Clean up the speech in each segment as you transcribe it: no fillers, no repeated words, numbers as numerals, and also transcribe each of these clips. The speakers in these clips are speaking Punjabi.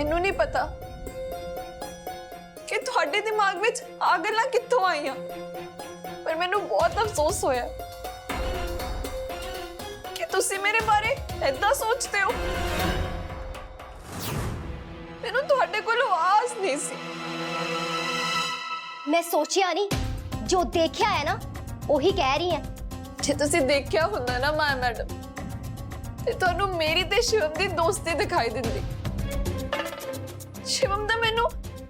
मैनू नहीं पता कि तुहाडे दिमाग विच आ गल्लां कित्थों आईयां, पर मैनू बहुत अफसोस होया कि तुसी मेरे बारे ऐदां सोचते हो। मैनू तुहाडे कोलों आस नहीं सी। मैं सोचिया नहीं, जो देखिया है ना वही कह रही है। जे तुसी देखिया हुंदा ना माया मैडम, ते तुहानू मेरी ते शिवम दी दोस्ती दिखाई दिंदी। शिवम दा मैनू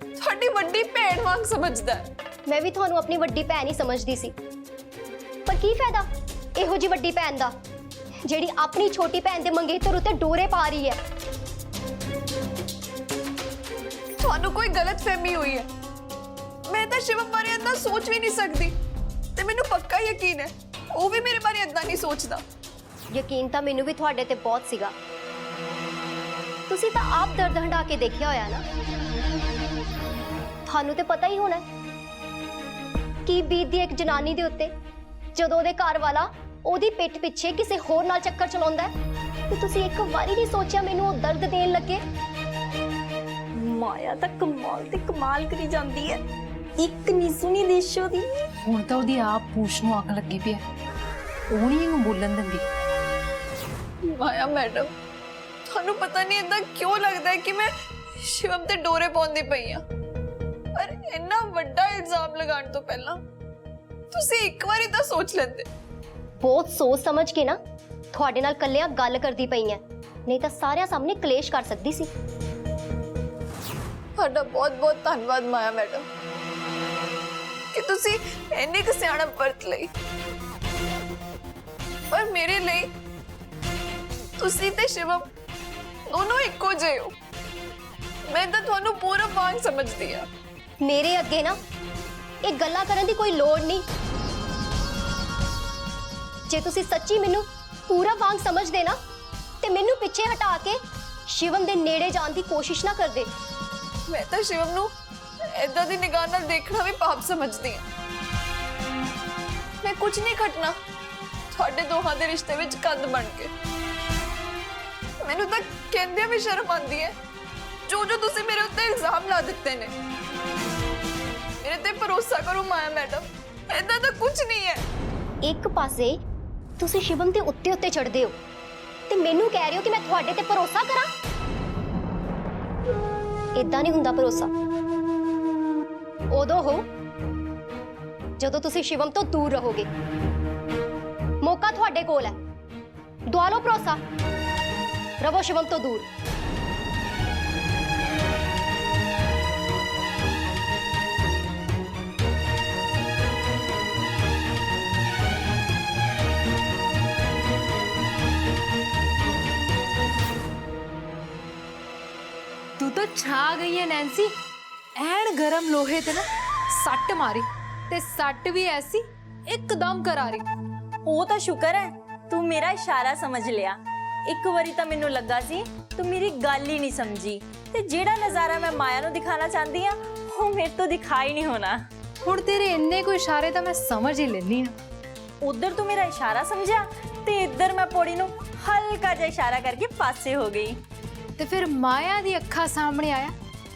तुहाडी वड्डी भैण वांग समझदा है। मैं भी थानू अपनी वड्डी भैन ही समझदी सी, पर की फायदा इहो जी वड्डी भैन दा जेड़ी अपनी छोटी भैन दे मंगेतर उत्ते डोरे पा रही है। तुहानू कोई गलतफहमी हुई है। मैं तो शिवम बारे इतना सोच भी नहीं सकती, ते मैनू पक्का यकीन है वो भी मेरे बारे इतना नहीं सोचता। यकीन तो मैनू भी तुहाडे ते बहुत सीगा। तुसी तो आप दर्द हंडा के देखिया होया ना, थानू ते पता ही होना की बीतदी एक जनानी दे उत्ते जदों ओहदे घर वाला ओहदी पिठ पिछे किसी होर नाल चक्कर चलाउंदा है, ते तुसी एक बारी नहीं सोचिया मैनू वो दर्द देन लगे। माया तो कमाल ते कमाल करी जाती है, एक नहीं सुनी देशों दी। हुण तां ओहदी आप पूछ नूं अग लगी पई है, ਉਹ ਨਹੀਂ ਇਹਨੂੰ ਬੋਲਣ ਦਿੰਦੀ। माया मैडम, थानू पता नहीं इतना क्यों लगता है कि मैं शिवम ते डोरे पाउंदी पई हां, पर इन्ना वड्डा इल्जाम लगाने तो पहला तुसी एक बारी तां सोच लेंदे। बहुत सोच समझ के ना थोड़े नाल कल्लियां गल करदी पई हैं, नहीं तो सारे सामने कलेश कर सकदी सी। ਤੁਹਾਡਾ बहुत बहुत धन्यवाद माया मैडम कि तुसी इन्नी क सियाणप वरत लई, पर मेरे लिए तुसी ते शिवम दोनों इक्को जे हो। मैं तो थानू पूरा वांग समझदी आ। मेरे अगे ना एक गल्ला करन दी कोई लोड़ नहीं। जे तुसी सच्ची मैनू पूरा वांग समझ देना ते मैनू पिछे हटा के शिवम दे नेड़े जान दी कोशिश ना कर दे। मैं तो शिवम नू ऐदां दी निगाह नाल देखना भी पाप समझदी हां। मैं कुछ नहीं खटना तुहाडे दोहां दे रिश्ते विच कंध बन के। मैनू तां कहंदे भी शर्म आंदी है जो जो तुसी मेरे उत्ते इल्जाम ला दित्ते ने। मेरे ते भरोसा करो माया मैडम, ऐदां तां कुछ नहीं है। एक पासे तुसी शिवम दे उत्ते उत्ते चढ़दे हो ते मैनू कह रहे हो कि मैं तुहाडे ते भरोसा करा। इदां नहीं हुंदा भरोसा। उदों हो जदों तुसी शिवम तो दूर रहोगे। मौका तुहाडे कोल है, दुआ लो भरोसा, रवो शिवम तो दूर। तू तो छा गई है नैन्सी, ऐन गरम लोहे ते ना सट मारी, ते सट भी ऐसी एकदम करारी। वो तो शुक्र है तू मेरा इशारा समझ लिया। एक बारी तो मैनू लगा सी तू मेरी गल ही नहीं समझी, ते जेड़ा नजारा मैं माया नू दिखाना चाहती हाँ वो मेरे तो दिखा ही नहीं होना। हुण तेरे इन्ने कोई इशारे तो मैं समझ ही लेनी हाँ। उधर तू मेरा इशारा समझा ते इधर मैं पौड़ी नू हल्का जा इशारा करके पासे हो गई, ते फिर माया दी अखा सामने आया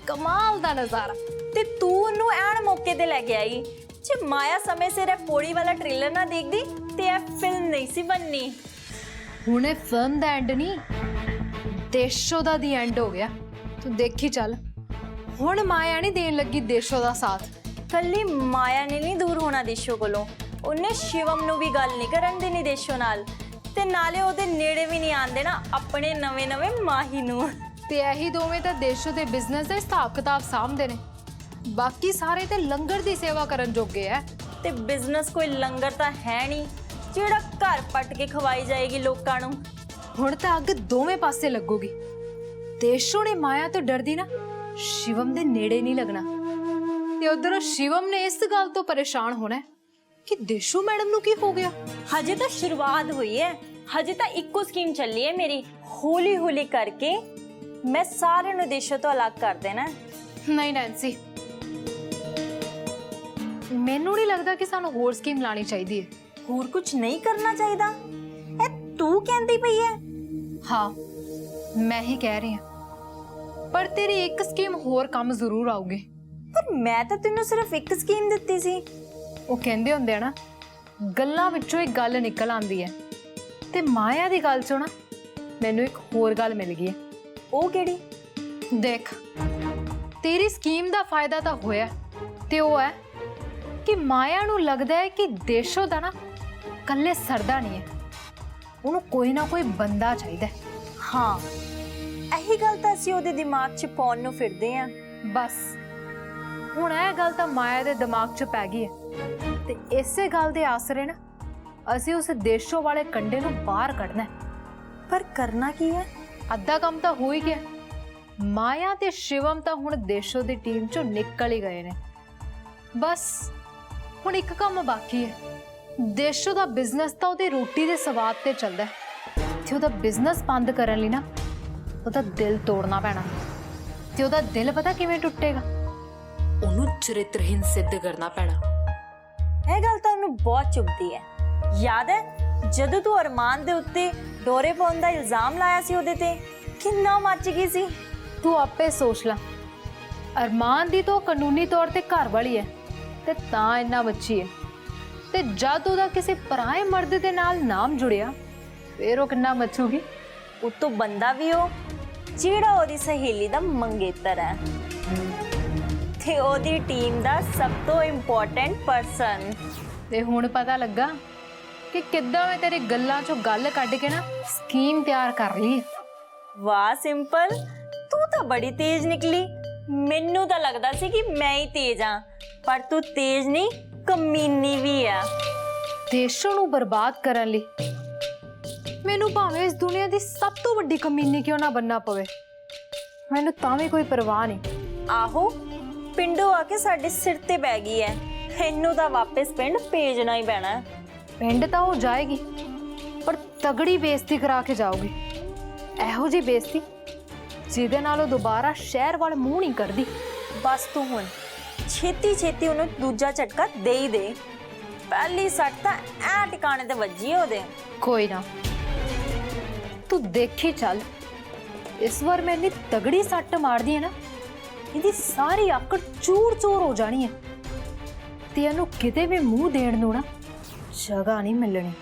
कमाल दा नजारा, ते तू उन्नू ऐन मौके ते लेके आई। जे माया समय सिर पौड़ी वाला ट्रेलर ना देखदी ते यह फिल्म नहीं सी बननी। हुणे फिल्म दा एंड नहीं, देशो दा दी एंड हो गया। तू देखी चल, हुण माया नहीं देन लगी देशो दा साथ। कल्ली माया ने नहीं दूर होना देशो कोलों, उन्हें शिवम नू भी गल नहीं करन देनी देशो नाल, ते नाले ओहदे नेड़े भी नहीं आन देना अपने नवे नवे माही नू। ते यही दोवें तां देशो दे बिजनेस दे हिसाब किताब सामदे ने, बाकी सारे ते लंगर दी सेवा करन जोगे है। ते बिजनेस कोई लंगर तां है नहीं जेड़ा घर पट के खवाई जाएगी लोकां नू। हुण तां अग दोवें पासे लगूगी। देशो ने माया तो डरदी ना शिवम दे नेड़े नहीं लगना, ते उधरों शिवम ने इस गल तो परेशान होना है कि देशो मैडम नू की हो गया। हजे तो शुरुआत हुई है, हजे तो इक्को स्कीम चली है मेरी, हौली हौली करके मैं सारे नू देशों तो अलग कर देना। नहीं नैन्सी, मैनू नहीं लगता कि सानू होर स्कीम लानी चाहिए। होर कुछ नहीं करना चाहिए? ए तू कहती पई है? हाँ, मैं ही कह रही हूँ। ਪਰ ਤੇਰੀ ਇੱਕ ਸਕੀਮ ਹੋਰ ਕੰਮ ਜ਼ਰੂਰ ਆਊਗੀ। ਪਰ ਮੈਂ ਤਾਂ ਤੈਨੂੰ ਸਿਰਫ ਇੱਕ ਸਕੀਮ ਦਿੱਤੀ ਸੀ। ਉਹ ਕਹਿੰਦੇ ਹੁੰਦੇ ਆ ਨਾ, ਗੱਲਾਂ ਵਿੱਚੋਂ ਇੱਕ ਗੱਲ ਨਿਕਲ ਆਉਂਦੀ ਹੈ, ਤੇ ਮਾਇਆ ਦੀ ਗੱਲ ਚੋਂ ਨਾ ਮੈਨੂੰ ਇੱਕ ਹੋਰ ਗੱਲ ਮਿਲ ਗਈ ਹੈ। ਉਹ ਕਿਹੜੀ? ਦੇਖ, ਤੇਰੀ ਸਕੀਮ ਦਾ ਫਾਇਦਾ ਤਾਂ ਹੋਇਆ, ਤੇ ਉਹ ਹੈ ਕਿ ਮਾਇਆ ਨੂੰ ਲੱਗਦਾ ਹੈ ਕਿ ਦੇਸ਼ੋ ਦਾ ਨਾ ਕੱਲੇ ਸਰਦਾ ਨਹੀਂ ਹੈ, ਉਹਨੂੰ ਕੋਈ ਨਾ ਕੋਈ ਬੰਦਾ ਚਾਹੀਦਾ ਹੈ। ਹਾਂ, ਇਹੀ ਗੱਲ ਤਾਂ ਅਸੀਂ ਉਹਦੇ ਦਿਮਾਗ 'ਚ ਪਾਉਣ ਨੂੰ ਫਿਰਦੇ ਆਂ। ਬਸ ਹੁਣ ਇਹ ਗੱਲ ਤਾਂ ਮਾਇਆ ਦੇ ਦਿਮਾਗ 'ਚ ਪੈ ਗਈ ਹੈ, ਤੇ ਇਸੇ ਗੱਲ ਦੇ ਆਸਰੇ ਨਾ ਅਸੀਂ ਉਸ ਦੇਸ਼ੋ ਵਾਲੇ ਕੰਡੇ ਨੂੰ ਬਾਹਰ ਕੱਢਣਾ ਹੈ। ਪਰ ਕਰਨਾ ਕੀ ਹੈ? ਅੱਧਾ ਕੰਮ ਤਾਂ ਹੋ ਹੀ ਗਿਆ। ਮਾਇਆ ਤੇ ਸ਼ਿਵਮ ਤਾਂ ਹੁਣ ਦੇਸ਼ੋ ਦੀ ਟੀਮ 'ਚੋਂ ਨਿਕਲ ਹੀ ਗਏ ਨੇ। ਬਸ ਹੁਣ ਇੱਕ ਕੰਮ ਬਾਕੀ ਹੈ। ਦੇਸ਼ੋ ਦਾ ਬਿਜ਼ਨਸ ਤਾਂ ਉਹਦੀ ਰੋਟੀ ਦੇ ਸਵਾਦ ਤੇ ਚੱਲਦਾ ਹੈ, ਤੇ ਉਹਦਾ ਬਿਜ਼ਨਸ ਬੰਦ ਕਰਨ ਲਈ ਨਾ ਉਹਦਾ ਦਿਲ ਤੋੜਨਾ ਪੈਣਾ। ਤੇ ਉਹਦਾ ਦਿਲ ਪਤਾ ਕਿਵੇਂ ਟੁੱਟੇਗਾ? ਉਹਨੂੰ ਚਰਿੱਤਰਹੀਨ ਸਿੱਧ ਕਰਨਾ ਪੈਣਾ। ਇਹ ਗੱਲ ਤਾਂ ਉਹਨੂੰ ਬਹੁਤ ਚੁਭਦੀ ਹੈ। ਯਾਦ ਹੈ ਜਦੋਂ ਤੂੰ ਅਰਮਾਨ ਦੇ ਉੱਤੇ ਡੋਰੇ ਪਾਉਣ ਦਾ ਇਲਜ਼ਾਮ ਲਾਇਆ ਸੀ ਉਹਦੇ ਤੇ, ਕਿੰਨਾ ਮੱਚ ਗਈ ਸੀ। ਤੂੰ ਆਪੇ ਸੋਚ ਲੈ, ਅਰਮਾਨ ਦੀ ਤਾਂ ਕਾਨੂੰਨੀ ਤੌਰ ਤੇ ਘਰ ਵਾਲੀ ਹੈ, ਤੇ ਤਾਂ ਇੰਨਾ ਬੱਚੀ ਹੈ, ਤੇ ਜਦ ਉਹਦਾ ਕਿਸੇ ਪਰਾਏ ਮਰਦ ਦੇ ਨਾਲ ਨਾਮ ਜੁੜਿਆ ਫੇਰ ਉਹ ਕਿੰਨਾ ਮੱਚੂਗੀ। ਉਤੋਂ ਬੰਦਾ ਵੀ ਉਹ ਜਿਹੜਾ ਉਹਦੀ ਸਹੇਲੀ ਦਾ ਮੰਗੇਤਰ ਹੈ, ਤੇ ਉਹਦੀ ਟੀਮ ਦਾ ਸਭ ਤੋਂ ਇੰਪੋਰਟੈਂਟ ਪਰਸਨ। ਤੇ ਹੁਣ ਪਤਾ ਲੱਗਾ ਕਿ ਕਿੱਦਾਂ ਮੈਂ ਤੇਰੀ ਗੱਲਾਂ ਚੋਂ ਗੱਲ ਕੱਢ ਕੇ ਨਾ ਸਕੀਮ ਤਿਆਰ ਕਰ ਲਈ। ਵਾਹ ਸਿੰਪਲ, ਤੂੰ ਤਾਂ ਬੜੀ ਤੇਜ਼ ਨਿਕਲੀ। ਮੈਨੂੰ ਤਾਂ ਲੱਗਦਾ ਸੀ ਕਿ ਮੈਂ ਹੀ ਤੇਜ਼ ਆ, ਪਰ ਤੂੰ ਤੇਜ਼ ਨਹੀਂ, ਕਮੀਨੀ ਵੀ ਆ। ਦੇਸ਼ੋਂ ਨੂੰ ਬਰਬਾਦ ਕਰਨ ਲਈ ਮੈਨੂੰ ਭਾਵੇਂ ਇਸ ਦੁਨੀਆ ਦੀ ਸਭ ਤੋਂ ਵੱਡੀ ਕਮੀਨੀ ਕਿਉਂ ਨਾ ਬੰਨਾ ਪਵੇ, ਮੈਨੂੰ ਤਾਂ ਵੀ ਕੋਈ ਪਰਵਾਹ ਨਹੀਂ। ਆਹੋ, ਪਿੰਡੋਂ ਆ ਕੇ ਸਾਡੇ ਸਿਰ ਤੇ ਬਹਿ ਗਈ ਐ, ਇਹਨੂੰ ਤਾਂ ਵਾਪਸ ਪਿੰਡ ਭੇਜਣਾ ਹੀ ਪੈਣਾ। ਪਿੰਡ ਤਾਂ ਉਹ ਜਾਏਗੀ, ਪਰ ਤਗੜੀ ਬੇਇੱਜ਼ਤੀ ਕਰਾ ਕੇ ਜਾਊਗੀ। ਇਹੋ ਜਿਹੀ ਬੇਇੱਜ਼ਤੀ ਜਿਹਦੇ ਨਾਲ ਉਹ ਦੁਬਾਰਾ ਸ਼ਹਿਰ ਵੱਲ ਮੂੰਹ ਨਹੀਂ ਕਰਦੀ। ਬਸ ਤੂੰ ਹੁਣ ਛੇਤੀ ਛੇਤੀ ਉਹਨੂੰ ਦੂਜਾ ਝਟਕਾ ਦੇ ਹੀ ਦੇ। ਪਹਿਲੀ ਸੱਟ ਤਾਂ ਐ ਟਿਕਾਣੇ ਤੇ ਵੱਜੀ ਉਹਦੇ। ਕੋਈ ਨਾ, ਤੂੰ ਦੇਖੀ ਚੱਲ, ਇਸ ਵਾਰ ਮੈਂ ਇੰਨੀ ਤਗੜੀ ਸੱਟ ਮਾਰਦੀ ਹੈ ਨਾ, ਇਹਦੀ ਸਾਰੀ ਆਕੜ ਚੂਰ ਚੂਰ ਹੋ ਜਾਣੀ ਹੈ, ਤੇ ਇਹਨੂੰ ਕਿਤੇ ਵੀ ਮੂੰਹ ਦੇਣ ਨੂੰ ਨਾ ਜਗ੍ਹਾ ਨਹੀਂ ਮਿਲਣੀ।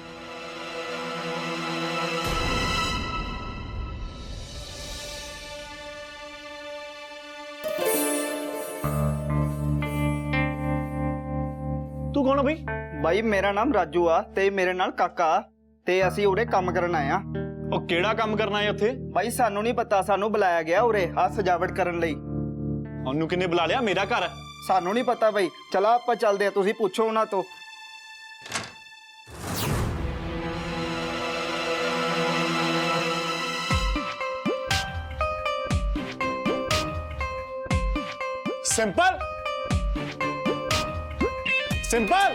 ਤੂੰ ਕੌਣ ਆ ਬਈ? ਬਾਈ ਮੇਰਾ ਨਾਮ ਰਾਜੂ ਆ, ਤੇ ਮੇਰੇ ਨਾਲ ਕਾਕਾ, ਤੇ ਅਸੀਂ ਉਰੇ ਕੰਮ ਕਰਨ ਆਏ ਆ। ਉਹ ਕਿਹੜਾ ਕੰਮ ਕਰਨਾ ਹੈ ਉੱਥੇ? ਬਾਈ ਸਾਨੂੰ ਨਹੀਂ ਪਤਾ, ਸਾਨੂੰ ਬੁਲਾਇਆ ਗਿਆ ਉਰੇ ਆ ਸਜਾਵਟ ਕਰਨ ਲਈ। ਉਹਨੂੰ ਕਿੰਨੇ ਬੁਲਾ ਲਿਆ? ਮੇਰਾ ਘਰ ਹੈ। ਸਾਨੂੰ ਨਹੀਂ ਪਤਾ ਬਾਈ, ਚਲਾ ਆਪਾਂ ਚੱਲਦੇ ਆ, ਤੁਸੀਂ ਪੁੱਛੋ ਉਹਨਾਂ ਤੋਂ। ਸਿੰਪਲ ਸਿੰਪਲ,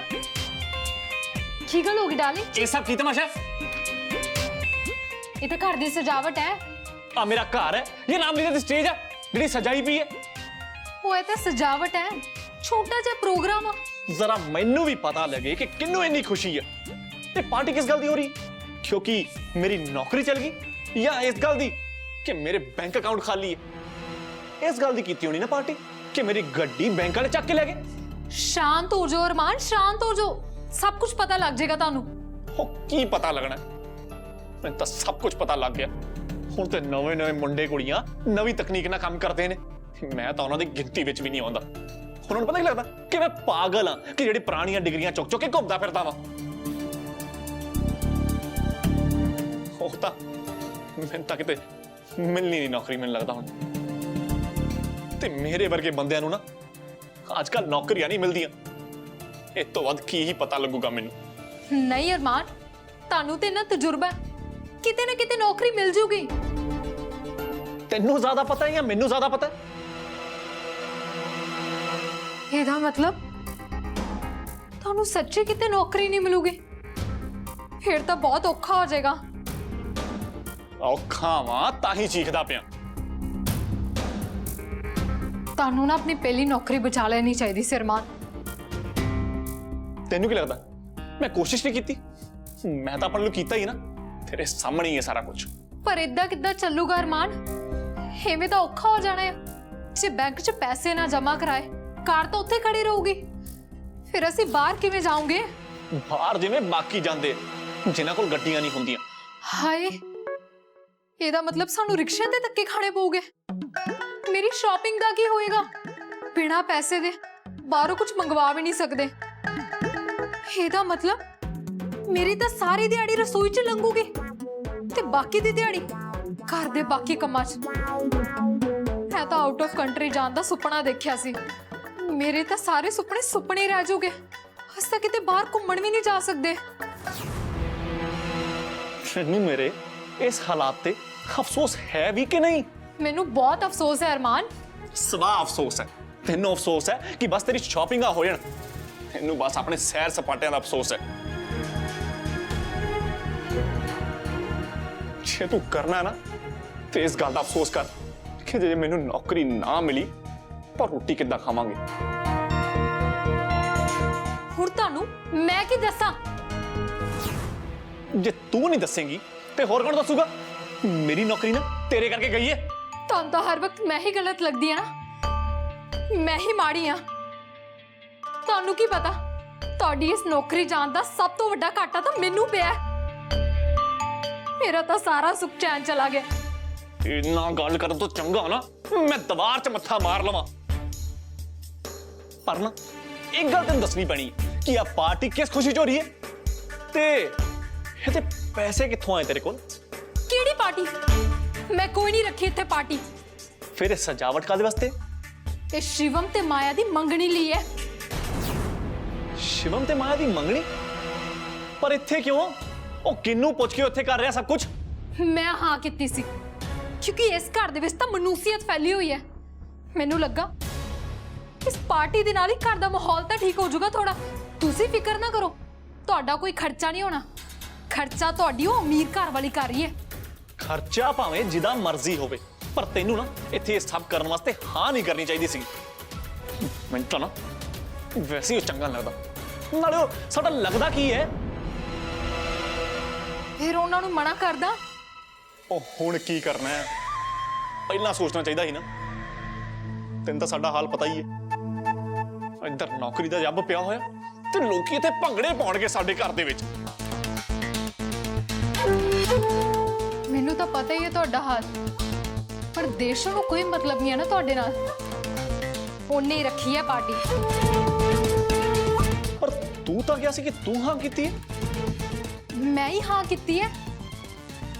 ਕੀ ਗੱਲ ਹੋ ਗਈ ਡਾਰਲਿੰਗ? ਇਹ ਸਭ ਕੀ ਤਮਾਸ਼ਾ ਹੈ? ਇਹ ਤਾਂ ਘਰ ਦੀ ਸਜਾਵਟ ਹੈ। ਆ ਮੇਰਾ ਘਰ ਹੈ, ਇਹ ਰਾਮਲੀਲਾ ਦੀ ਸਟੇਜ ਹੈ ਜਿਹੜੀ ਸਜਾਈ ਪਈ ਹੈ। ਉਹ ਇਹ ਤਾਂ ਸਜਾਵਟ ਹੈ, ਛੋਟਾ ਜਿਹਾ ਪ੍ਰੋਗਰਾਮ ਆ। ਜ਼ਰਾ ਮੈਨੂੰ ਵੀ ਪਤਾ ਲੱਗੇ ਕਿ ਕਿੰਨੂੰ ਇੰਨੀ ਖੁਸ਼ੀ ਹੈ। ਤੇ ਪਾਰਟੀ ਕਿਸ ਗੱਲ ਦੀ ਹੋ ਰਹੀ? ਕਿਉਂਕਿ ਮੇਰੀ ਨੌਕਰੀ ਚਲ ਗਈ, ਜਾਂ ਇਸ ਗੱਲ ਦੀ ਕਿ ਮੇਰੇ ਬੈਂਕ ਅਕਾਊਂਟ ਖਾਲੀ ਹੈ? ਇਸ ਗੱਲ ਦੀ ਕੀਤੀ ਹੋਣੀ ਨਾ ਪਾਰਟੀ ਕਿ ਮੇਰੀ ਗੱਡੀ ਬੈਂਕ ਵਾਲੇ ਚੱਕ ਕੇ ਲੈ ਗਏ। ਸ਼ਾਂਤ ਹੋ ਜਾਓ ਅਰਮਾਨ, ਸ਼ਾਂਤ ਹੋ ਜਾਓ, ਸਭ ਕੁਝ ਪਤਾ ਲੱਗ ਜਾਏਗਾ ਤੁਹਾਨੂੰ। ਉਹ ਕੀ ਪਤਾ ਲੱਗਣਾ? ਮੈਨੂੰ ਤਾਂ ਸਭ ਕੁਝ ਪਤਾ ਲੱਗ ਗਿਆ। ਹੁਣ ਤੇ ਨਵੇਂ ਮੁੰਡੇ ਕੁੜੀਆਂ ਨਵੀਂ ਤਕਨੀਕ ਨਾਲ ਕੰਮ ਕਰਦੇ ਨੇ, ਮੈਂ ਤਾਂ ਉਹਨਾਂ ਦੀ ਗਿਣਤੀ ਵਿੱਚ ਵੀ ਨਹੀਂ ਆਉਂਦਾ। ਉਹਨਾਂ ਨੂੰ ਪਤਾ ਨਹੀਂ ਲੱਗਦਾ ਕਿ ਮੈਂ ਪਾਗਲ ਹਾਂ, ਕਿ ਜਿਹੜੀ ਪੁਰਾਣੀਆਂ ਡਿਗਰੀਆਂ ਚੁੱਕ ਚੁੱਕ ਕੇ ਘੁੰਮਦਾ ਫਿਰਦਾ ਵਾਂ। ਉਹ ਤਾਂ ਮੈਨੂੰ ਤਾਂ ਕਿਤੇ ਮਿਲਣੀ ਨਹੀਂ ਨੌਕਰੀ, ਮੈਨੂੰ ਲੱਗਦਾ ਹੁਣ। ਤੇ ਮੇਰੇ ਵਰਗੇ ਬੰਦਿਆਂ ਨੂੰ ਨਾ ਅੱਜ ਕੱਲ੍ਹ ਨੌਕਰੀਆਂ ਨਹੀਂ ਮਿਲਦੀਆਂ। ਇਹ ਤੋਂ ਵੱਧ ਕੀ ਹੀ ਪਤਾ ਲੱਗੂਗਾ ਮੈਨੂੰ। ਨਹੀਂ ਅਰਮਾਨ, ਤੁਹਾਨੂੰ ਤੇ ਨਾ ਤਜਰਬਾ ਹੈ, ਕਿਤੇ ਨਾ ਕਿਤੇ ਨੌਕਰੀ ਮਿਲ ਜੂਗੀ। ਤੈਨੂੰ ਜ਼ਿਆਦਾ ਪਤਾ ਹੈ ਜਾਂ ਮੈਨੂੰ ਜ਼ਿਆਦਾ ਪਤਾ ਹੈ? ਇਹਦਾ ਮਤਲਬ ਤੁਹਾਨੂੰ ਸੱਚੀ ਕਿਤੇ ਨੌਕਰੀ ਨਹੀਂ ਮਿਲੂਗੀ? ਫਿਰ ਤਾਂ ਬਹੁਤ ਔਖਾ ਹੋ ਜਾਏਗਾ। ਔਖਾ ਵਾਂ ਤਾਂ ਹੀ ਚੀਖਦਾ ਪਿਆ। ਤੁਹਾਨੂੰ ਨਾ ਆਪਣੀ ਪਹਿਲੀ ਨੌਕਰੀ ਬਚਾ ਲੈਣੀ ਚਾਹੀਦੀ ਸੀ ਅਰਮਾਨ। ਤੈਨੂੰ ਕੀ ਲੱਗਦਾ ਮੈਂ ਕੋਸ਼ਿਸ਼ ਨਹੀਂ ਕੀਤੀ? ਮੈਂ ਤਾਂ ਆਪਣੇ ਨੂੰ ਕੀਤਾ ਹੀ ਨਾ, ਤੇਰੇ ਸਾਹਮਣੇ ਹੀ ਹੈ ਸਾਰਾ ਕੁਝ। ਪਰ ਇਦਾਂ ਕਿੱਦਾਂ ਚੱਲੂਗਾ ਅਰਮਾਨ? ਐਵੇਂ ਤਾਂ ਔਖਾ ਹੋ ਜਾਣਾ ਹੈ। ਜੇ ਬੈਂਕ 'ਚ ਪੈਸੇ ਨਾ ਜਮ੍ਹਾਂ ਕਰਾਏ, ਕਾਰ ਤਾਂ ਉੱਥੇ ਖੜੀ ਰਹੂਗੀ। ਫਿਰ ਅਸੀਂ ਬਾਹਰ ਕਿਵੇਂ ਜਾਵਾਂਗੇ? ਬਾਹਰ ਜਿਵੇਂ ਬਾਕੀ ਜਾਂਦੇ ਜਿਨ੍ਹਾਂ ਕੋਲ ਗੱਡੀਆਂ ਨਹੀਂ ਹੁੰਦੀਆਂ। ਹਾਏ, ਇਹਦਾ ਮਤਲਬ ਸਾਨੂੰ ਰਿਕਸ਼ੇ ਤੇ ਧੱਕੇ ਖਾਣੇ ਪਊਗੇ। ਮੇਰੀ ਸ਼ਾਪਿੰਗ ਦਾ ਕੀ ਹੋਏਗਾ? ਬਿਨਾਂ ਪੈਸੇ ਦੇ ਬਾਹਰੋਂ ਕੁਝ ਮੰਗਵਾ ਵੀ ਨਹੀਂ ਸਕਦੇ। ਇਹਦਾ ਮਤਲਬ ਮੇਰੀ ਤਾਂ ਸਾਰੀ ਦਿਹਾੜੀ ਰਸੋਈ 'ਚ ਲੰਘੂਗੀ ਤੇ ਬਾਕੀ ਦੀ ਦਿਹਾੜੀ ਘਰ ਦੇ ਬਾਕੀ ਕੰਮਾਂ 'ਚ। ਮੈਂ ਤਾਂ ਆਊਟ ਆਫ ਕੰਟਰੀ ਜਾਣ ਦਾ ਸੁਪਨਾ ਦੇਖਿਆ ਸੀ। ਮੇਰੇ ਤਾਂ ਸਾਰੇ ਸੁਪਨੇ ਸੁਪਨੇ ਰਹਿ ਜਾਓਗੇ। ਅਸੀਂ ਤਾਂ ਕਿਤੇ ਬਾਹਰ ਘੁੰਮਣ ਵੀ ਨਹੀਂ ਜਾ ਸਕਦੇ। ਨਹੀਂ, ਮੇਰੇ ਇਸ ਹਾਲਾਤ ਤੇ ਅਫਸੋਸ ਹੈ ਵੀ ਕਿ ਨਹੀਂ? ਮੈਨੂੰ ਬਹੁਤ ਅਫਸੋਸ ਹੈ ਅਰਮਾਨ। ਸਵਾ ਅਫਸੋਸ ਹੈ। ਤੈਨੂੰ ਅਫਸੋਸ ਹੈ ਕਿ ਬਸ ਤੇਰੀ ਸ਼ਾਪਿੰਗਾਂ ਹੋ ਜਾਣ। ਤੈਨੂੰ ਬਸ ਆਪਣੇ ਸੈਰ ਸਪਾਟਿਆਂ ਦਾ ਅਫਸੋਸ ਹੈ। ਜੇ ਤੂੰ ਕਰਨਾ ਨਾ ਤੇ ਇਸ ਗੱਲ ਦਾ ਅਫਸੋਸ ਕਰ ਕਿ ਜੇ ਮੈਨੂੰ ਨੌਕਰੀ ਨਾ ਮਿਲੀ ਤਾਂ ਰੋਟੀ ਕਿੱਦਾਂ ਖਾਵਾਂਗੇ। ਹੁਣ ਤੁਹਾਨੂੰ ਮੈਂ ਕੀ ਦੱਸਾਂ? ਜੇ ਤੂੰ ਨਹੀਂ ਦੱਸੇਂਗੀ ਤੇ ਹੋਰ ਕੌਣ ਦੱਸੂਗਾ? ਮੇਰੀ ਨੌਕਰੀ ਨਾ ਤੇਰੇ ਕਰਕੇ ਗਈ ਹੈ। ਤੁਹਾਨੂੰ ਤਾਂ ਹਰ ਵਕਤ ਮੈਂ ਹੀ ਗਲਤ ਲੱਗਦੀ ਆ ਨਾ, ਮੈਂ ਹੀ ਮਾੜੀ ਆ। ਤੁਹਾਨੂੰ ਕੀ ਪਤਾ, ਤੁਹਾਡੀ ਇਸ ਨੌਕਰੀ ਜਾਣ ਦਾ ਸਭ ਤੋਂ ਵੱਡਾ ਘਾਟਾ ਤਾਂ ਮੈਨੂੰ ਪਿਆ। ਮੇਰਾ ਤਾਂ ਸਾਰਾ ਸੁੱਖ ਚੈਨ ਚਲਾ ਗਿਆ। ਇੰਨਾ ਗੱਲ ਕਰਨ ਤੋਂ ਚੰਗਾ ਨਾ ਮੈਂ ਦੀਵਾਰ 'ਚ ਮੱਥਾ ਮਾਰ ਲਵਾਂ। ਪਰ ਨਾ ਇੱਕ ਗੱਲ ਤੈਨੂੰ ਦੱਸਣੀ ਪੈਣੀ ਹੈ ਕਿ ਆ ਪਾਰਟੀ ਕਿਸ ਖੁਸ਼ੀ 'ਚ ਹੋ ਰਹੀ ਹੈ ਤੇ ਇਹਦੇ ਪੈਸੇ ਕਿੱਥੋਂ ਆਏ ਤੇਰੇ ਕੋਲ? ਕਿਹੜੀ ਪਾਰਟੀ? ਮੈਂ ਕੋਈ ਨਹੀਂ ਰੱਖੀ ਇੱਥੇ ਪਾਰਟੀ। ਫਿਰ ਇਹ ਸਜਾਵਟ ਕਾਦੇ ਵਾਸਤੇ? ਇਹ ਸ਼ਿਵਮ ਤੇ ਮਾਇਆ ਦੀ ਮੰਗਣੀ ਲਈ ਹੈ। ਸ਼ਿਵਮ ਤੇ ਮਾਇਆ ਦੀ ਮੰਗਣੀ? ਪਰ ਇੱਥੇ ਕਿਉਂ? ਉਹ ਕਿੰਨੂੰ ਪੁੱਛ ਕੇ ਉੱਥੇ ਕਰ ਰਿਹਾ ਸਭ ਕੁਝ? ਮੈਂ ਹਾਂ ਕੀਤੀ ਸੀ ਕਿਉਂਕਿ ਇਸ ਘਰ ਦੇ ਵਿੱਚ ਤਾਂ ਮਨੂਸੀਅਤ ਫੈਲੀ ਹੋਈ ਹੈ। ਮੈਨੂੰ ਲੱਗਾ ਇਸ ਪਾਰਟੀ ਦੇ ਨਾਲ ਹੀ ਘਰ ਦਾ ਮਾਹੌਲ ਤਾਂ ਠੀਕ ਹੋ ਜਾਊਗਾ ਥੋੜਾ। ਤੁਸੀਂ ਫਿਕਰ ਨਾ ਕਰੋ, ਤੁਹਾਡਾ ਕੋਈ ਖਰਚਾ ਨਹੀਂ ਹੋਣਾ। ਖਰਚਾ ਤੁਹਾਡੀ ਉਹ ਅਮੀਰ ਘਰ ਵਾਲੀ ਕਰ ਰਹੀ ਹੈ। ਖਰਚਾ ਭਾਵੇਂ ਜਿੱਦਾਂ ਮਰਜ਼ੀ ਹੋਵੇ, ਪਰ ਤੈਨੂੰ ਨਾ ਇੱਥੇ ਇਹ ਸਭ ਕਰਨ ਵਾਸਤੇ ਹਾਂ ਨਹੀਂ ਕਰਨੀ ਚਾਹੀਦੀ ਸੀ। ਮੈਨੂੰ ਤਾਂ ਨਾ ਵੈਸੇ ਹੀ ਚੰਗਾ ਲੱਗਦਾ। ਨਾਲੇ ਉਹ ਸਾਡਾ ਲੱਗਦਾ ਕੀ ਹੈ? ਫਿਰ ਉਹਨਾਂ ਨੂੰ ਮਨਾ ਕਰਦਾ। ਉਹ ਹੁਣ ਕੀ ਕਰਨਾ ਹੈ? ਪਹਿਲਾਂ ਸੋਚਣਾ ਚਾਹੀਦਾ ਸੀ ਨਾ। ਤੈਨੂੰ ਤਾਂ ਸਾਡਾ ਹਾਲ ਪਤਾ ਹੀ ਹੈ। ਇੱਧਰ ਨੌਕਰੀ ਦਾ ਜੱਬ ਪਿਆ ਹੋਇਆ ਤੇ ਲੋਕੀ ਇੱਥੇ ਭੰਗੜੇ ਪਾਉਣਗੇ ਸਾਡੇ ਘਰ ਦੇ ਵਿੱਚ। ਮੈਨੂੰ ਤਾਂ ਪਤਾ ਹੀ ਹੈ ਤੁਹਾਡਾ ਹਾਲ, ਪਰ ਦੇਸ਼ੋਂ ਨੂੰ ਕੋਈ ਮਤਲਬ ਨਹੀਂ ਹੈ ਨਾ ਤੁਹਾਡੇ ਨਾਲ। ਉਹਨੇ ਹੀ ਰੱਖੀ ਹੈ ਪਾਰਟੀ। ਪਰ ਤੂੰ ਤਾਂ ਕਿਹਾ ਸੀ ਕਿ ਤੂੰ ਹਾਂ ਕੀਤੀ ਹੈ। ਮੈਂ ਹੀ ਹਾਂ ਕੀਤੀ ਹੈ,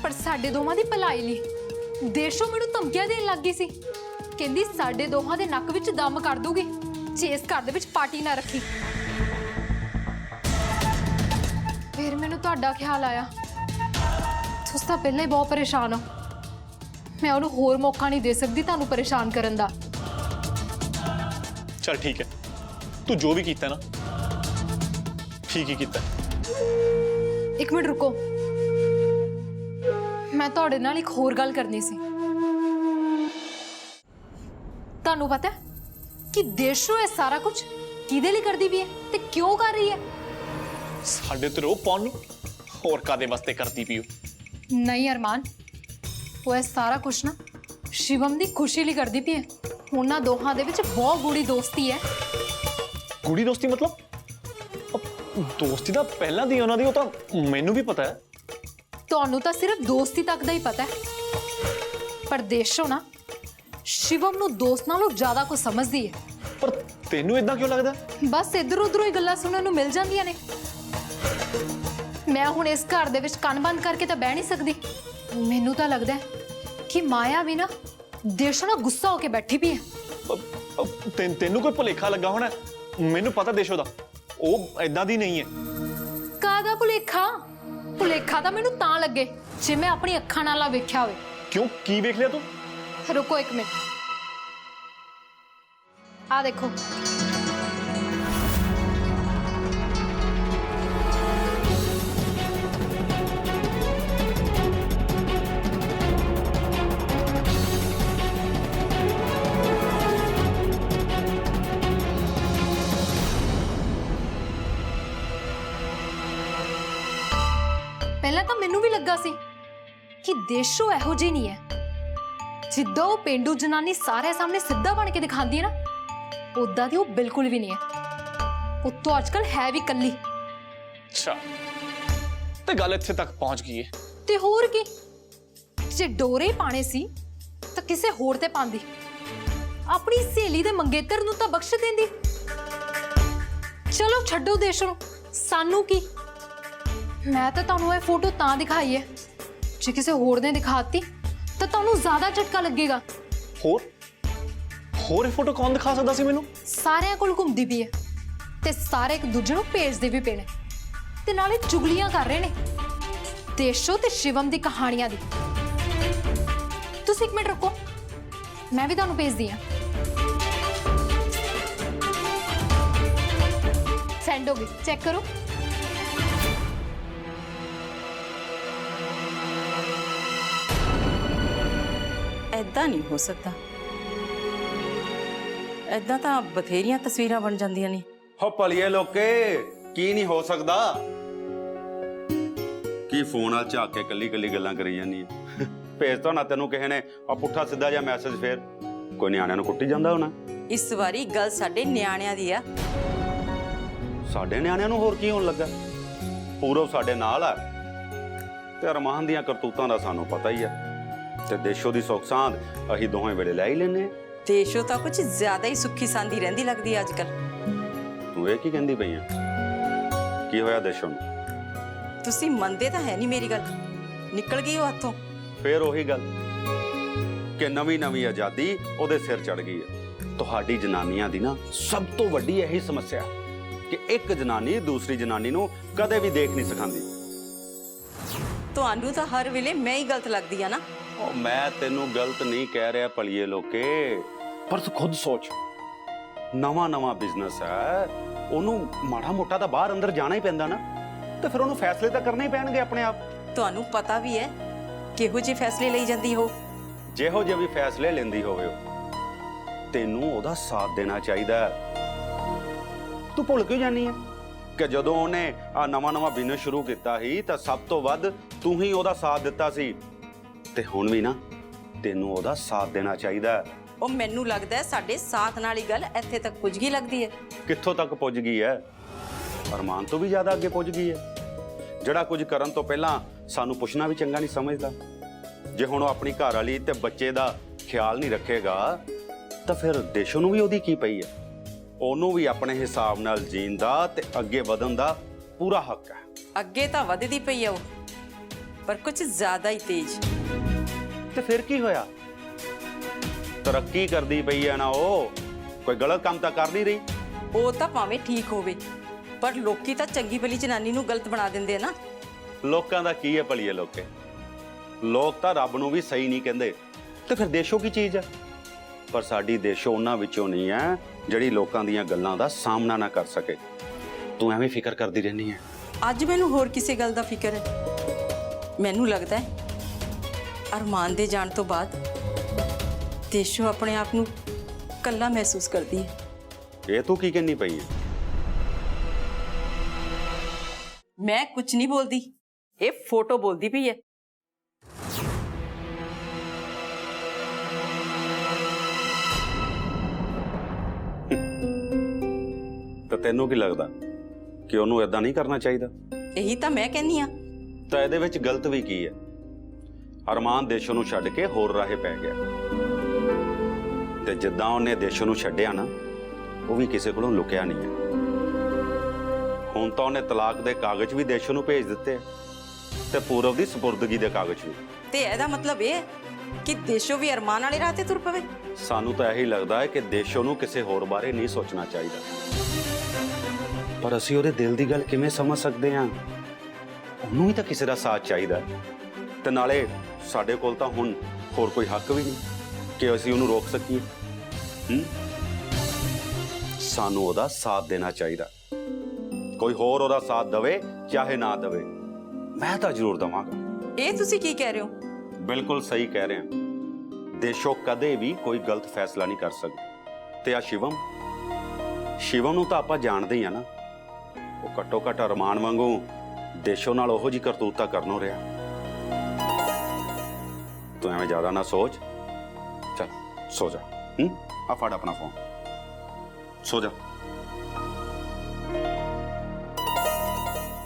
ਪਰ ਸਾਡੇ ਦੋਵਾਂ ਦੀ ਭਲਾਈ ਲਈ। ਦੇਸ਼ੋਂ ਮੈਨੂੰ ਧਮਕੀਆਂ ਦੇਣ ਲੱਗ ਗਈ ਸੀ। ਕਹਿੰਦੀ ਸਾਡੇ ਦੋਹਾਂ ਦੇ ਨੱਕ ਵਿੱਚ ਦਮ ਕਰ ਦੂਗੀ ਜੇ ਇਸ ਘਰ ਦੇ ਵਿੱਚ ਪਾਰਟੀ ਨਾ ਰੱਖੀ। ਫਿਰ ਮੈਨੂੰ ਤੁਹਾਡਾ ਖਿਆਲ ਆਇਆ। ਤੁਸੀਂ ਤਾਂ ਪਹਿਲਾਂ ਹੀ ਬਹੁਤ ਪਰੇਸ਼ਾਨ ਹੋ। ਮੈਂ ਉਹਨੂੰ ਹੋਰ ਮੌਕਾ ਨਹੀਂ ਦੇ ਸਕਦੀ ਤੁਹਾਨੂੰ ਪਰੇਸ਼ਾਨ ਕਰਨ ਦਾ। ਚਲ ਠੀਕ ਹੈ, ਤੂੰ ਜੋ ਵੀ ਕੀਤਾ ਨਾ ਠੀਕ ਹੀ ਕੀਤਾ। ਇੱਕ ਮਿੰਟ ਰੁਕੋ, ਮੈਂ ਤੁਹਾਡੇ ਨਾਲ ਇੱਕ ਹੋਰ ਗੱਲ ਕਰਨੀ ਸੀ। ਤੁਹਾਨੂੰ ਪਤਾ ਹੈ ਕਿ ਦੇਸ਼ੋਂ ਇਹ ਸਾਰਾ ਕੁਝ ਕਿਹਦੇ ਲਈ ਕਰਦੀ ਵੀ ਹੈ ਤੇ ਕਿਉਂ ਕਰ ਰਹੀ ਹੈ? ਸਾਡੇ ਤੇ ਰੋ ਪਾਉਣ ਨੂੰ, ਹੋਰ ਕਾਦੇ ਵਾਸਤੇ ਕਰਦੀ ਪਈ ਹੋ? ਨਹੀਂ ਅਰਮਾਨ, ਉਹ ਇਹ ਸਾਰਾ ਕੁਝ ਨਾ ਸ਼ਿਵਮ ਦੀ ਖੁਸ਼ੀ ਲਈ ਕਰਦੀ ਪਈ ਹੈ। ਉਹਨਾਂ ਦੋਹਾਂ ਦੇ ਵਿੱਚ ਬਹੁਤ ਗੂੜੀ ਦੋਸਤੀ ਹੈ। ਗੂੜੀ ਦੋਸਤੀ ਮਤਲਬ? ਦੋਸਤੀ ਦਾ ਪਹਿਲਾਂ ਦੀ ਉਹਨਾਂ ਦੀ ਉਹ ਤਾਂ ਮੈਨੂੰ ਵੀ ਪਤਾ ਹੈ। ਤੁਹਾਨੂੰ ਤਾਂ ਸਿਰਫ ਦੋਸਤੀ ਤੱਕ ਦਾ ਹੀ ਪਤਾ ਹੈ, ਪਰ ਦੇਸ਼ੋਂ ਨਾ ਸ਼ਿਵਮ ਨੂੰ ਦੋਸਤ ਨਾਲੋਂ ਜ਼ਿਆਦਾ ਕੁਝ ਸਮਝਦੀ ਹੈ। ਪਰ ਤੈਨੂੰ ਇਦਾਂ ਕਿਉਂ ਲੱਗਦਾ? ਬਸ ਇੱਧਰ ਉੱਧਰੋਂ ਹੀ ਗੱਲਾਂ ਸੁਣਨ ਨੂੰ ਮਿਲ ਜਾਂਦੀਆਂ ਨੇ। ਮੈਂ ਹੁਣ ਇਸ ਘਰ ਦੇ ਵਿੱਚ ਕੰਨ ਬੰਦ ਕਰਕੇ ਤਾਂ ਬਹਿ ਨਹੀਂ ਸਕਦੀ। ਮੈਨੂੰ ਤਾਂ ਲੱਗਦਾ ਹੈ ਕਿ ਮਾਇਆ ਵੀ ਨਾ ਦੇਸ਼ੋਂ ਨਾਲ ਗੁੱਸਾ ਹੋ ਕੇ ਬੈਠੀ ਵੀ ਹੈ। ਤੈਨੂੰ ਕੋਈ ਭੁਲੇਖਾ ਲੱਗਾ ਹੋਣਾ। ਮੈਨੂੰ ਪਤਾ ਦੇਸ਼ੋ ਦਾ ਉਹ ਇਦਾਂ ਦੀ ਨਹੀਂ ਹੈ। ਕਾਹਦਾ ਭੁਲੇਖਾ? ਭੁਲੇਖਾ ਤਾਂ ਮੈਨੂੰ ਤਾਂ ਲੱਗੇ ਜੇ ਮੈਂ ਆਪਣੀ ਅੱਖਾਂ ਨਾਲ ਆ ਵੇਖਿਆ ਹੋਵੇ। ਕਿਉਂ, ਕੀ ਵੇਖ ਲਿਆ ਤੂੰ? ਰੁਕੋ ਇੱਕ ਮਿੰਟ, ਆ ਦੇਖੋ। ਪਹਿਲਾਂ ਤਾਂ ਮੈਨੂੰ ਵੀ ਲੱਗਾ ਸੀ ਕਿ ਦੇਸ਼ੋ ਇਹੋ ਜਿਹੀ ਨਹੀਂ ਹੈ ਜਿੱਦਾਂ ਉਹ ਪੇਂਡੂ ਜਨਾਨੀ ਸਾਰੇ ਸਾਹਮਣੇ ਸਿੱਧਾ ਬਣ ਕੇ ਦਿਖਾਉਂਦੀ ਹੈ ਨਾ, ਉਦਾਂ ਦੀ ਉਹ ਬਿਲਕੁਲ ਵੀ ਨਹੀਂ ਹੈ। ਉੱਤੋਂ ਅੱਜਕੱਲ ਹੈ ਵੀ ਕੱਲੀ। ਅੱਛਾ, ਤੇ ਗੱਲ ਇੱਥੇ ਤੱਕ ਪਹੁੰਚ ਗਈ ਹੈ। ਤੇ ਹੋਰ ਕੀ, ਜੇ ਡੋਰੇ ਪਾਣੇ ਸੀ ਤਾਂ ਕਿਸੇ ਹੋਰ ਤੇ ਪਾਉਂਦੀ, ਆਪਣੀ ਸਹੇਲੀ ਦੇ ਮੰਗੇਤਰ ਨੂੰ ਤਾਂ ਬਖਸ਼ ਦਿੰਦੀ। ਚਲੋ ਛੱਡੋ ਦੇਸ਼ ਨੂੰ, ਸਾਨੂੰ ਕੀ। ਮੈਂ ਤਾਂ ਤੁਹਾਨੂੰ ਇਹ ਫੋਟੋ ਤਾਂ ਦਿਖਾਈ ਹੈ, ਜੇ ਕਿਸੇ ਹੋਰ ਨੇ ਦਿਖਾਤੀ ਤਾਂ ਤੁਹਾਨੂੰ ਜ਼ਿਆਦਾ ਝਟਕਾ ਲੱਗੇਗਾ। ਹੋਰ ਇਹ ਫੋਟੋ ਕੌਣ ਦਿਖਾ ਸਕਦਾ ਸੀ ਮੈਨੂੰ? ਸਾਰਿਆਂ ਕੋਲ ਘੁੰਮਦੀ ਪਈ ਹੈ ਤੇ ਸਾਰੇ ਇੱਕ ਦੂਜੇ ਨੂੰ ਭੇਜਦੇ ਵੀ ਪਏ ਨੇ, ਤੇ ਨਾਲੇ ਚੁਗਲੀਆਂ ਕਰ ਰਹੇ ਨੇ ਦੇਸ਼ੋ ਤੇ ਸ਼ਿਵਮ ਦੀ ਕਹਾਣੀਆਂ ਦੀ। ਤੁਸੀਂ ਇੱਕ ਮਿੰਟ ਰੁਕੋ, ਮੈਂ ਵੀ ਤੁਹਾਨੂੰ ਭੇਜਦੀ ਹਾਂ। ਸੈਂਡ ਹੋ ਗਈ, ਚੈੱਕ ਕਰੋ। ਐਦਾਂ ਨਹੀਂ ਹੋ ਸਕਦਾ। ਐਦਾਂ ਤਾਂ ਬਥੇਰੀਆਂ ਤਸਵੀਰਾਂ ਬਣ ਜਾਂਦੀਆਂ ਨੇ। ਹੋ ਭਲੀਏ ਲੋਕੇ, ਕੀ ਨਹੀਂ ਹੋ ਸਕਦਾ? ਕੀ ਫੋਨ ਨਾਲ ਝਾਕ ਕੇ ਕੱਲੀ ਕੱਲੀ ਗੱਲਾਂ ਕਰੀ ਜਾਂਦੀ ਹੈ? ਭੇਜ ਤਾਂ ਨਾ ਤੈਨੂੰ ਕਿਸੇ ਨੇ ਆ ਪੁੱਠਾ ਸਿੱਧਾ ਜਿਹਾ ਮੈਸੇਜ, ਫੇਰ ਕੋਈ ਨਿਆਣਿਆਂ ਨੂੰ ਕੁੱਟੀ ਜਾਂਦਾ ਹੋਣਾ। ਇਸ ਵਾਰੀ ਗੱਲ ਸਾਡੇ ਨਿਆਣਿਆਂ ਦੀ ਆ। ਸਾਡੇ ਨਿਆਣਿਆਂ ਨੂੰ ਹੋਰ ਕੀ ਹੋਣ ਲੱਗਾ? ਪੂਰਵ ਸਾਡੇ ਨਾਲ ਆ ਤੇ ਅਰਮਾਨ ਦੀਆਂ ਕਰਤੂਤਾਂ ਦਾ ਸਾਨੂੰ ਪਤਾ ਹੀ ਆ, ਤੇ ਦੇਸ਼ੋ ਦੀ ਸੁੱਖ ਸਾਂਦ ਅਸੀਂ ਦੋਵੇਂ ਵੇਲੇ ਲੈ ਹੀ ਲੈਨੇ ਆ। ਦੇਸ਼ੋ ਤਾਂ ਕੁਝ ਜ਼ਿਆਦਾ ਹੀ ਸੁੱਖੀ ਸਾਂਦੀ ਰਹਿੰਦੀ ਲੱਗਦੀ ਹੈ ਅੱਜ ਕੱਲ। ਤੂੰ ਇਹ ਕੀ ਕਹਿੰਦੀ ਪਈ ਆ? ਕੀ ਹੋਇਆ ਦੇਸ਼ੋ ਨੂੰ? ਤੁਸੀਂ ਮੰਨਦੇ ਤਾਂ ਹੈ ਨਹੀਂ ਮੇਰੀ ਗੱਲ। ਨਿਕਲ ਗਈ ਉਹ ਹੱਥੋਂ। ਫੇਰ ਉਹੀ ਗੱਲ ਕਿ ਨਵੀਂ ਆਜ਼ਾਦੀ ਉਹਦੇ ਸਿਰ ਚੜ ਗਈ ਹੈ। ਤੁਹਾਡੀ ਜਨਾਨੀਆਂ ਦੀ ਨਾ ਸਭ ਤੋਂ ਵੱਡੀ ਇਹੀ ਸਮੱਸਿਆ ਕਿ ਇੱਕ ਜਨਾਨੀ ਦੂਸਰੀ ਜਨਾਨੀ ਨੂੰ ਕਦੇ ਵੀ ਦੇਖ ਨਹੀਂ ਸਿਖਾਉਂਦੀ। ਤੁਹਾਨੂੰ ਤਾਂ ਹਰ ਵੇਲੇ ਮੈਂ ਹੀ ਗਲਤ ਲੱਗਦੀ ਆ ਨਾ। ਉਹ ਮੈਂ ਤੈਨੂੰ ਗਲਤ ਨਹੀਂ ਕਹਿ ਰਿਹਾ ਭਲੀਏ ਲੋਕੇ, ਪਰ ਤੂੰ ਖੁਦ ਸੋਚ, ਨਵਾਂ ਬਿਜ਼ਨਸ ਹੈ, ਉਹਨੂੰ ਮਾੜਾ ਮੋਟਾ ਤਾਂ ਬਾਹਰ ਅੰਦਰ ਜਾਣਾ ਹੀ ਪੈਂਦਾ ਨਾ, ਤੇ ਫਿਰ ਉਹਨੂੰ ਫੈਸਲੇ ਤਾਂ ਕਰਨੇ ਹੀ ਪੈਣਗੇ ਆਪਣੇ ਆਪ। ਤੁਹਾਨੂੰ ਪਤਾ ਵੀ ਹੈ ਕਿਹੋ ਜਿਹੇ ਫੈਸਲੇ ਲਈ ਜਾਂਦੀ ਹੋ। ਜਿਹੋ ਜਿਹੇ ਵੀ ਫੈਸਲੇ ਲੈਂਦੀ ਹੋਵੇ ਉਹ, ਤੈਨੂੰ ਉਹਦਾ ਸਾਥ ਦੇਣਾ ਚਾਹੀਦਾ। ਤੂੰ ਭੁੱਲ ਕਿਉਂ ਜਾਨੀ ਹੈ ਕਿ ਜਦੋਂ ਉਹਨੇ ਆ ਨਵਾਂ ਬਿਜ਼ਨਸ ਸ਼ੁਰੂ ਕੀਤਾ ਸੀ ਤਾਂ ਸਭ ਤੋਂ ਵੱਧ ਤੂੰ ਹੀ ਉਹਦਾ ਸਾਥ ਦਿੱਤਾ ਸੀ, ਤੇ ਹੁਣ ਵੀ ਨਾ ਤੈਨੂੰ ਉਹਦਾ ਸਾਥ ਦੇਣਾ ਚਾਹੀਦਾ। ਉਹ ਮੈਨੂੰ ਲੱਗਦਾ ਹੈ ਸਾਡੇ ਸਾਥ ਨਾਲ ਹੀ ਗੱਲ ਇੱਥੇ ਤੱਕ ਪੁੱਜ ਗਈ ਲੱਗਦੀ ਹੈ। ਕਿੱਥੋਂ ਤੱਕ ਪੁੱਜ ਗਈ ਹੈ? ਅਰਮਾਨ ਤੋਂ ਵੀ ਜ਼ਿਆਦਾ ਅੱਗੇ ਪੁੱਜ ਗਈ ਹੈ, ਜਿਹੜਾ ਕੁਝ ਕਰਨ ਤੋਂ ਪਹਿਲਾਂ ਸਾਨੂੰ ਪੁੱਛਣਾ ਵੀ ਚੰਗਾ ਨਹੀਂ ਸਮਝਦਾ। ਜੇ ਹੁਣ ਉਹ ਆਪਣੀ ਘਰ ਵਾਲੀ ਤੇ ਬੱਚੇ ਦਾ ਖਿਆਲ ਨਹੀਂ ਰੱਖੇਗਾ ਤਾਂ ਫਿਰ ਦੇਸ਼ੋਂ ਨੂੰ ਵੀ ਉਹਦੀ ਕੀ ਪਈ ਹੈ? ਉਹਨੂੰ ਵੀ ਆਪਣੇ ਹਿਸਾਬ ਨਾਲ ਜੀਣ ਦਾ ਤੇ ਅੱਗੇ ਵਧਣ ਦਾ ਪੂਰਾ ਹੱਕ ਹੈ। ਅੱਗੇ ਤਾਂ ਵਧਦੀ ਪਈ ਆ ਉਹ, ਪਰ ਕੁਝ ਜ਼ਿਆਦਾ ਹੀ ਤੇਜ਼। ਤੇ ਫਿਰ ਕੀ ਹੋਇਆ? ਤਰੱਕੀ ਕਰਦੀ ਪਈ ਹੈ ਨਾ ਉਹ, ਕੋਈ ਗਲਤ ਕੰਮ ਤਾਂ ਕਰ ਨਹੀਂ ਰਹੀ। ਉਹ ਤਾਂ ਭਾਵੇਂ ਠੀਕ ਹੋਵੇ, ਪਰ ਲੋਕੀ ਤਾਂ ਚੰਗੀ ਭਲੀ ਜਨਾਨੀ ਨੂੰ ਗਲਤ ਬਣਾ ਦਿੰਦੇ ਆ ਨਾ। ਲੋਕਾਂ ਦਾ ਕੀ ਹੈ ਭਲੀਏ ਲੋਕੇ, ਲੋਕ ਤਾਂ ਰੱਬ ਨੂੰ ਵੀ ਸਹੀ ਨਹੀਂ ਕਹਿੰਦੇ, ਤੇ ਫਿਰ ਦੇਸ਼ੋ ਕੀ ਚੀਜ਼ ਹੈ? ਪਰ ਸਾਡੀ ਦੇਸ਼ੋ ਉਹਨਾਂ ਵਿੱਚੋਂ ਨਹੀਂ ਹੈ ਜਿਹੜੀ ਲੋਕਾਂ ਦੀਆਂ ਗੱਲਾਂ ਦਾ ਸਾਹਮਣਾ ਨਾ ਕਰ ਸਕੇ। ਤੂੰ ਐਵੇਂ ਫਿਕਰ ਕਰਦੀ ਰਹਿੰਦੀ ਹੈ। ਅੱਜ ਮੈਨੂੰ ਹੋਰ ਕਿਸੇ ਗੱਲ ਦਾ ਫਿਕਰ ਹੈ। ਮੈਨੂੰ ਲੱਗਦਾ ਹੈ ਅਰਮਾਨ ਦੇ ਜਾਣ ਤੋਂ ਬਾਅਦ ਦੇਸ਼ੋ ਆਪਣੇ ਆਪ ਨੂੰ ਇਕੱਲਾ ਮਹਿਸੂਸ ਕਰਦੀ ਹੈ। ਇਹ ਤੂੰ ਕੀ ਕਹਿੰਦੀ ਪਈ ਹੈ? ਮੈਂ ਕੁਝ ਨਹੀਂ ਬੋਲਦੀ, ਇਹ ਫੋਟੋ ਬੋਲਦੀ ਪਈ ਹੈ। ਤਾਂ ਤੈਨੂੰ ਕੀ ਲੱਗਦਾ ਕਿ ਉਹਨੂੰ ਏਦਾਂ ਨਹੀਂ ਕਰਨਾ ਚਾਹੀਦਾ? ਇਹੀ ਤਾਂ ਮੈਂ ਕਹਿੰਦੀ ਆ। ਤਾਂ ਇਹਦੇ ਵਿੱਚ ਗਲਤ ਵੀ ਕੀ ਹੈ? ਅਰਮਾਨ ਦੇਸ਼ੋ ਨੂੰ ਛੱਡ ਕੇ ਹੋਰ ਰਾਹੇ ਪੈ ਗਿਆ, ਤੇ ਜਿੱਦਾਂ ਉਹਨੇ ਦੇਸ਼ੋ ਨੂੰ ਛੱਡਿਆ ਨਾ, ਉਹ ਵੀ ਕਿਸੇ ਕੋਲੋਂ ਲੁਕਿਆ ਨਹੀਂ ਹੈ। ਹੁਣ ਤਾਂ ਉਹਨੇ ਤਲਾਕ ਦੇ ਕਾਗਜ਼ ਵੀ ਦੇਸ਼ੋ ਨੂੰ ਭੇਜ ਦਿੱਤੇ ਤੇ ਪੂਰਵ ਦੀ ਸਪੁਰਦਗੀ ਦੇ ਕਾਗਜ਼ ਵੀ। ਤੇ ਇਹਦਾ ਮਤਲਬ ਇਹ ਹੈ ਕਿ ਦੇਸ਼ੋ ਵੀ ਅਰਮਾਨ ਵਾਲੇ ਰਾਹ ਤੇ ਤੁਰ ਪਵੇ। ਸਾਨੂੰ ਤਾਂ ਇਹੀ ਲੱਗਦਾ ਹੈ ਕਿ ਦੇਸ਼ੋ ਨੂੰ ਕਿਸੇ ਹੋਰ ਬਾਰੇ ਨਹੀਂ ਸੋਚਣਾ ਚਾਹੀਦਾ, ਪਰ ਅਸੀਂ ਉਹਦੇ ਦਿਲ ਦੀ ਗੱਲ ਕਿਵੇਂ ਸਮਝ ਸਕਦੇ ਹਾਂ? ਉਹਨੂੰ ਵੀ ਤਾਂ ਕਿਸੇ ਦਾ ਸਾਥ ਚਾਹੀਦਾ, ਤੇ ਨਾਲੇ ਸਾਡੇ ਕੋਲ ਤਾਂ ਹੁਣ ਹੋਰ ਕੋਈ ਹੱਕ ਵੀ ਨਹੀਂ ਕਿ ਅਸੀਂ ਉਹਨੂੰ ਰੋਕ ਸਕੀਏ। ਸਾਨੂੰ ਉਹਦਾ ਸਾਥ ਦੇਣਾ ਚਾਹੀਦਾ। ਕੋਈ ਹੋਰ ਉਹਦਾ ਸਾਥ ਦੇਵੇ ਚਾਹੇ ਨਾ ਦੇਵੇ, ਮੈਂ ਤਾਂ ਜ਼ਰੂਰ ਦਵਾਂਗਾ। ਇਹ ਤੁਸੀਂ ਕੀ ਕਹਿ ਰਹੇ ਹੋ? ਬਿਲਕੁਲ ਸਹੀ ਕਹਿ ਰਹੇ ਹਾਂ। ਦੇਸ਼ੋ ਕਦੇ ਵੀ ਕੋਈ ਗਲਤ ਫੈਸਲਾ ਨਹੀਂ ਕਰ ਸਕਦਾ। ਤੇ ਆ ਸ਼ਿਵਮ ਨੂੰ ਤਾਂ ਆਪਾਂ ਜਾਣਦੇ ਹੀ ਆ ਨਾ, ਉਹ ਘੱਟੋ ਘੱਟ ਅਰਮਾਨ ਵਾਂਗੂ ਦੇਸ਼ੋ ਨਾਲ ਉਹੋ ਜੀ ਕਰਤੂਤਾ ਕਰਨੋਂ ਰਿਹਾ। ਤੂੰ ਐਵੇਂ ਜ਼ਿਆਦਾ ਨਾ ਸੋਚ, ਸੋ ਜਾ। ਆ ਫੜ ਆਪਣਾ ਫੋਨ, ਸੋ ਜਾ।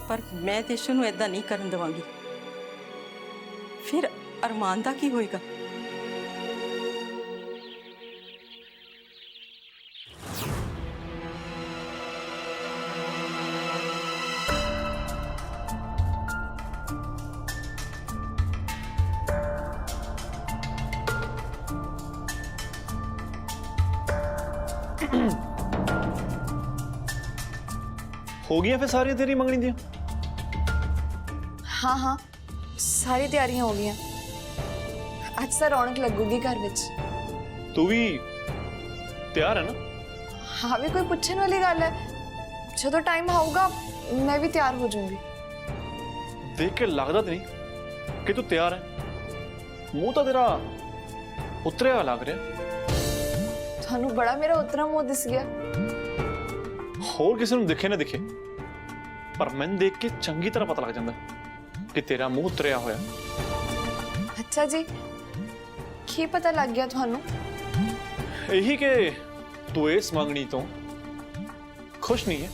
ਪਰ ਮੈਂ ਦੇਸ਼ੂ ਨੂੰ ਏਦਾਂ ਨਹੀਂ ਕਰਨ ਦੇਵਾਂਗੀ। ਫਿਰ ਅਰਮਾਨ ਦਾ ਕੀ ਹੋਏਗਾ? ਹੋ ਗਈਆਂ ਫਿਰ ਸਾਰੀਆਂ ਤੇਰੀ ਮੰਗਣੀ ਦੀਆਂ? हाँ हाँ सारी तैयारियां हो गई। आज से रौनक लगूगी घर विच। तू भी तैयार है ना? हाँ भी कोई पूछने वाली गल है, जो टाइम आऊगा मैं भी तैयार हो जाऊंगी। देख के लगता तो नहीं कि तू तैयार है, मुंह तो तेरा उतरिया लग रहा। थानू बड़ा मेरा उतरा मुंह दिस गया। होर किसी ਨੂੰ दिखे ना दिखे, पर मैंने देख के चंगी तरह पता लग जाता कि तेरा मुंह उतरिया होया। अच्छा जी, की पता लग गया थानू? यही कि तू इस मंगनी तो खुश नहीं है।